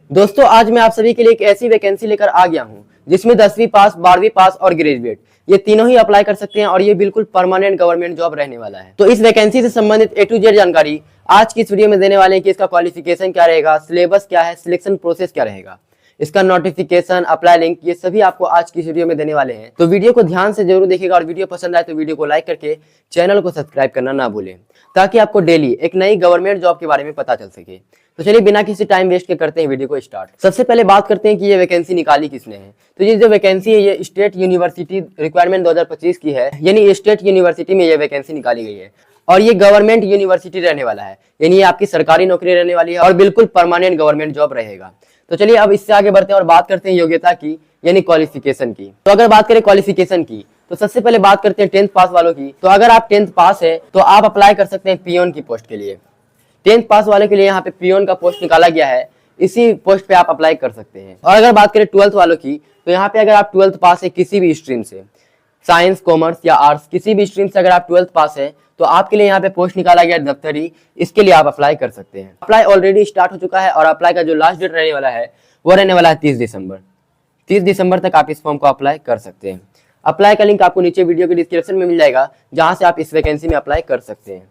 दोस्तों आज मैं आप सभी के लिए एक ऐसी वैकेंसी लेकर आ गया हूं जिसमें 10वीं पास, 12वीं पास और ग्रेजुएट ये तीनों ही अप्लाई कर सकते हैं और ये बिल्कुल परमानेंट गवर्नमेंट जॉब रहने वाला है। तो इस वैकेंसी से संबंधित A to Z जानकारी आज की इस वीडियो में देने वाले हैं कि इसका क्वालिफिकेशन क्या रहेगा, सिलेबस क्या है, सिलेक्शन प्रोसेस क्या रहेगा, इसका नोटिफिकेशन, अप्लाई लिंक, ये सभी आपको आज की वीडियो में देने वाले हैं। तो वीडियो को ध्यान से जरूर देखिएगा और वीडियो पसंद आए तो वीडियो को लाइक करके चैनल को सब्सक्राइब करना ना भूलें ताकि आपको डेली एक नई गवर्नमेंट जॉब के बारे में पता चल सके। तो चलिए बिना किसी टाइम वेस्ट के करते हैं वीडियो को स्टार्ट। सबसे पहले बात करते हैं कि ये वैकेंसी निकाली किसने है। तो ये जो वैकेंसी है ये स्टेट यूनिवर्सिटी रिक्वायरमेंट 2025 की है, यानी स्टेट यूनिवर्सिटी में ये वैकेंसी निकाली गई है और ये गवर्नमेंट यूनिवर्सिटी रहने वाला है, यानी ये आपकी सरकारी नौकरी रहने वाली है और बिल्कुल परमानेंट गवर्नमेंट जॉब रहेगा। तो चलिए अब इससे आगे बढ़ते हैं और बात करते हैं योग्यता की, यानी क्वालिफिकेशन की। तो अगर बात करें क्वालिफिकेशन की तो सबसे पहले बात करते हैं 10th पास वालों की। तो अगर आप 10th पास है तो आप अप्लाई कर सकते हैं पियोन की पोस्ट के लिए। 10th पास वाले के लिए यहाँ पे पियोन का पोस्ट निकाला गया है, इसी पोस्ट पे आप अप्लाई कर सकते हैं। और अगर बात करें 12th वालों की तो यहाँ पे अगर आप 12th पास है किसी भी स्ट्रीम से, साइंस, कॉमर्स या आर्ट्स, किसी भी स्ट्रीम से अगर आप 12th पास है तो आपके लिए यहाँ पे पोस्ट निकाला गया दफ्तरी, इसके लिए आप अप्लाई कर सकते हैं। अप्लाई ऑलरेडी स्टार्ट हो चुका है और अप्लाई का जो लास्ट डेट रहने वाला है वो रहने वाला है 30 दिसंबर। 30 दिसंबर तक आप इस फॉर्म को अप्लाई कर सकते हैं। अप्लाई का लिंक आपको नीचे वीडियो के डिस्क्रिप्शन में मिल जाएगा जहां से आप इस वैकेंसी में अप्लाई कर सकते हैं।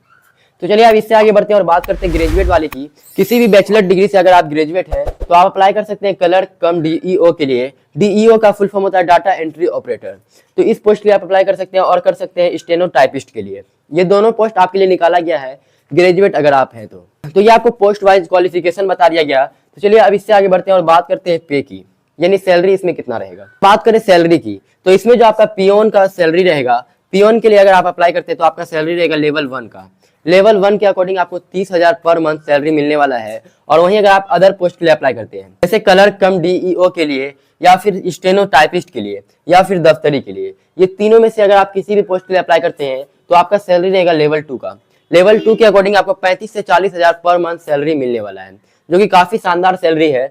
तो चलिए अब इससे आगे बढ़ते हैं और बात करते हैं ग्रेजुएट वाले की। किसी भी बैचलर डिग्री से अगर आप ग्रेजुएट हैं तो आप अप्लाई कर सकते हैं क्लर्क कम डीईओ के लिए। डीईओ का फुल फॉर्म होता है डाटा एंट्री ऑपरेटर। तो इस पोस्ट के लिए आप अप्लाई कर सकते हैं और कर सकते हैं स्टेनो टाइपिस्ट के लिए। ये दोनों पोस्ट आपके लिए निकाला गया है ग्रेजुएट अगर आप हैं तो ये आपको पोस्ट वाइज क्वालिफिकेशन बता दिया गया। तो चलिए अब इससे आगे बढ़ते हैं और बात करते हैं पे की, यानी सैलरी इसमें कितना रहेगा। बात करें सैलरी की तो इसमें जो आपका पियोन का सैलरी रहेगा, पियोन के लिए अगर आप अप्लाई करते हैं तो आपका सैलरी रहेगा लेवल 1 का। लेवल 1 के अकॉर्डिंग आपको 30,000 पर मंथ सैलरी मिलने वाला है। और वहीं अगर आप अदर पोस्ट के लिए अप्लाई करते हैं जैसे क्लर्क कम डीईओ के लिए या फिर स्टेनो टाइपिस्ट के लिए या फिर दफ्तरी के लिए, ये तीनों में से अगर आप किसी भी पोस्ट के लिए अप्लाई करते हैं तो आपका सैलरी रहेगा लेवल 2 का। लेवल 2 के अकॉर्डिंग आपको 35 से 40,000 पर मंथ सैलरी मिलने वाला है, जो कि काफी शानदार सैलरी है।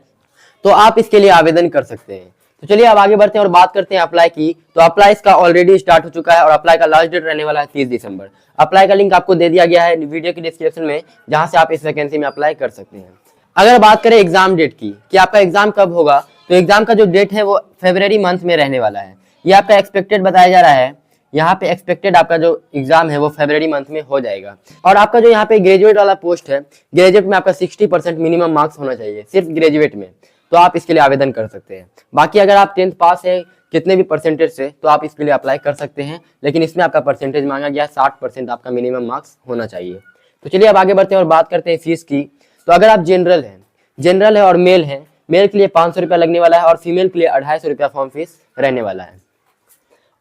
तो आप इसके लिए आवेदन कर सकते हैं। तो चलिए अब आगे बढ़ते हैं और बात करते हैं अप्लाई की। तो अप्लाई इसका ऑलरेडी स्टार्ट हो चुका है और अप्लाई का लास्ट डेट रहने वाला है 30 दिसंबर। अप्लाई का लिंक आपको दे दिया गया है वीडियो के डिस्क्रिप्शन में जहां से आप इस वैकेंसी में अप्लाई कर सकते हैं। अगर बात करें एग्जाम डेट की कि आपका एग्जाम कब होगा, तो एग्जाम का जो डेट है वो फरवरी मंथ में रहने वाला है। ये आपका एक्सपेक्टेड बताया जा रहा है। यहाँ पे एक्सपेक्टेड आपका जो एग्जाम है वो फरवरी मंथ में हो जाएगा। और आपका जो यहाँ पे ग्रेजुएट वाला पोस्ट है, ग्रेजुएट में आपका 60% मिनिमम मार्क्स होना चाहिए सिर्फ ग्रेजुएट में, तो आप इसके लिए आवेदन कर सकते हैं। बाकी अगर आप 10th पास है कितने भी परसेंटेज से तो आप इसके लिए अप्लाई कर सकते हैं, लेकिन इसमें आपका परसेंटेज मांगा गया 60% आपका मिनिमम मार्क्स होना चाहिए। तो चलिए अब आगे बढ़ते हैं और बात करते हैं फीस की। तो अगर आप जनरल है और मेल है, मेल के लिए 500 रुपया लगने वाला है और फीमेल के लिए 250 रुपया फॉर्म फीस रहने वाला है।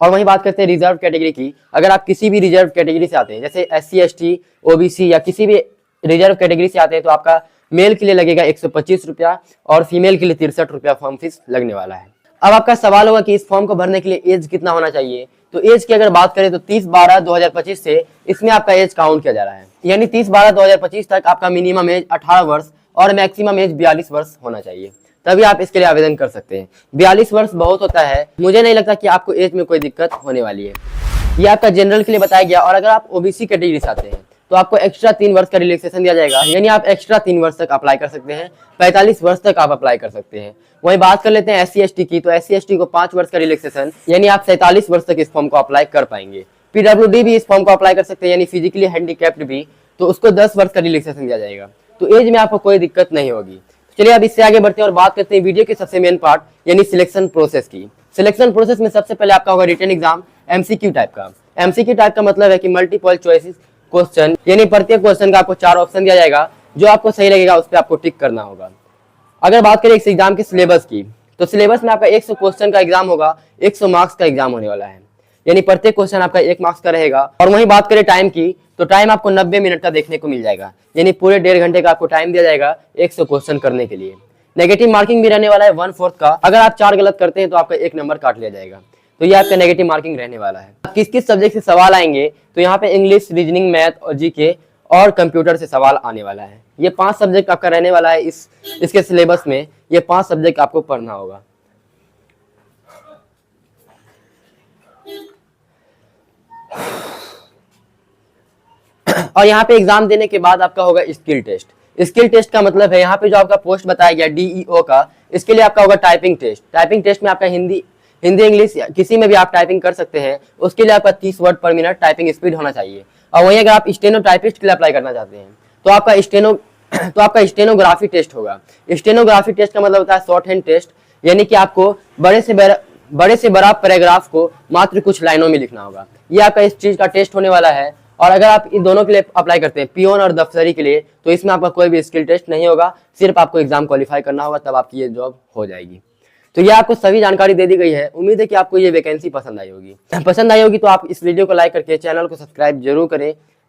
और वहीं बात करते हैं रिजर्व कैटेगरी की। अगर आप किसी भी रिजर्व कैटेगरी से आते हैं जैसे SC ST OBC या किसी भी रिजर्व कैटेगरी से आते हैं तो आपका मेल के लिए लगेगा 125 रुपया और फीमेल के लिए 63 रुपया फॉर्म फीस लगने वाला है। अब आपका सवाल होगा कि इस फॉर्म को भरने के लिए एज कितना होना चाहिए। तो एज की अगर बात करें तो 30/12/2025 से इसमें आपका एज काउंट किया जा रहा है, यानी 30/12/2025 तक आपका मिनिमम एज 18 वर्ष और मैक्सिमम एज 42 वर्ष होना चाहिए, तभी आप इसके लिए आवेदन कर सकते हैं। 42 वर्ष बहुत होता है, मुझे नहीं लगता कि आपको एज में कोई दिक्कत होने वाली है। ये आपका जनरल के लिए बताया गया। और अगर आप ओबीसी कैटेगरी से आते हैं तो आपको एक्स्ट्रा 3 वर्ष का रिलैक्सेशन दिया जाएगा, यानी आप एक्स्ट्रा 3 वर्ष तक अप्लाई कर सकते हैं, 45 वर्ष तक आप अप्लाई कर सकते हैं। वहीं बात कर लेते हैं SC ST की, तो SC ST को 5 वर्ष का रिलैक्सेशन, यानी आप 47 वर्ष तक इस फॉर्म को अप्लाई कर पाएंगे। PWD भी इस फॉर्म को अप्लाई कर सकते हैं, यानी फिजिकली हैंडीकैप्ड भी, तो उसको 10 वर्ष का रिलैक्सेशन दिया जाएगा। तो एज में आपको कोई दिक्कत नहीं होगी। चलिए अब इससे आगे बढ़ते हैं और बात करते हैं वीडियो के सबसे मेन पार्ट, यानी सिलेक्शन प्रोसेस की। सिलेक्शन प्रोसेस में सबसे पहले आपका होगा रिटन एग्जाम MCQ टाइप का। MCQ टाइप का मतलब है कि मल्टीपल चॉइस क्वेश्चन, यानी प्रत्येक क्वेश्चन का आपको 4 ऑप्शन दिया जाएगा, जो आपको सही लगेगा उस पर आपको टिक करना होगा। अगर बात करें इस एग्जाम के सिलेबस की तो सिलेबस में आपका 100 क्वेश्चन का एग्जाम होगा, 100 मार्क्स का एग्जाम होने वाला है, यानी प्रत्येक क्वेश्चन आपका 1 मार्क्स का रहेगा। और वहीं बात करें टाइम की तो टाइम आपको 90 मिनट का देखने को मिल जाएगा, यानी पूरे 1.5 घंटे का आपको टाइम दिया जाएगा 100 क्वेश्चन करने के लिए। नेगेटिव मार्किंग भी रहने वाला है 1/4 का। अगर आप 4 गलत करते हैं तो आपका 1 नंबर काट लिया जाएगा, तो ये आपका नेगेटिव मार्किंग रहने वाला है। किस किस सब्जेक्ट से सवाल आएंगे तो यहाँ पे इंग्लिश, रीजनिंग, मैथ और जीके और कंप्यूटर से सवाल आने वाला है। ये 5 सब्जेक्ट आपका रहने वाला है। इसके सिलेबस में ये 5 सब्जेक्ट आपको पढ़ना होगा। और यहाँ पे एग्जाम देने के बाद आपका होगा स्किल टेस्ट। स्किल टेस्ट का मतलब है यहाँ पे जो आपका पोस्ट बताया गया DEO का, इसके लिए आपका होगा टाइपिंग टेस्ट। टाइपिंग टेस्ट में आपका हिंदी इंग्लिश किसी में भी आप टाइपिंग कर सकते हैं। उसके लिए आपका 30 वर्ड पर मिनट टाइपिंग स्पीड होना चाहिए। और वहीं अगर आप स्टेनो टाइपिस्ट के लिए अप्लाई करना चाहते हैं तो आपका स्टेनोग्राफी टेस्ट होगा। स्टेनोग्राफी टेस्ट का मतलब होता है शॉर्ट हैंड टेस्ट, यानी कि आपको बड़े से बड़ा पैराग्राफ को मात्र कुछ लाइनों में लिखना होगा। ये आपका इस चीज का टेस्ट होने वाला है। और अगर आप इन दोनों के लिए अप्लाई करते हैं, पियोन और दफ्तरी के लिए, तो इसमें आपका कोई भी स्किल टेस्ट नहीं होगा, सिर्फ आपको एग्जाम क्वालिफाई करना होगा, तब आपकी ये जॉब हो जाएगी। तो ये आपको सभी जानकारी दे दी गई है। उम्मीद है कि आपको ये वैकेंसी पसंद आई होगी। तो आप इस वीडियो को लाइक करके चैनल को सब्सक्राइब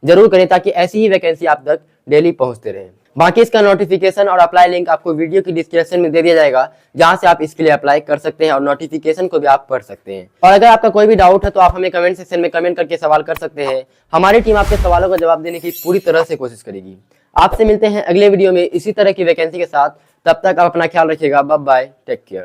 जरूर करें ताकि ऐसी ही वैकेंसी आप तक डेली पहुंचते रहें। बाकी इसका नोटिफिकेशन और अप्लाई लिंक आपको वीडियो की डिस्क्रिप्शन में दे दिया जाएगा, जहां से आप इसके लिए अप्लाई कर सकते हैं और नोटिफिकेशन को भी आप पढ़ सकते हैं। और अगर आपका कोई भी डाउट है तो आप हमें कमेंट सेक्शन में कमेंट करके सवाल कर सकते हैं। हमारी टीम आपके सवालों का जवाब देने की पूरी तरह से कोशिश करेगी। आपसे मिलते हैं अगले वीडियो में इसी तरह की वैकेंसी के साथ। तब तक आप अपना ख्याल रखिएगा। Bye bye, take care.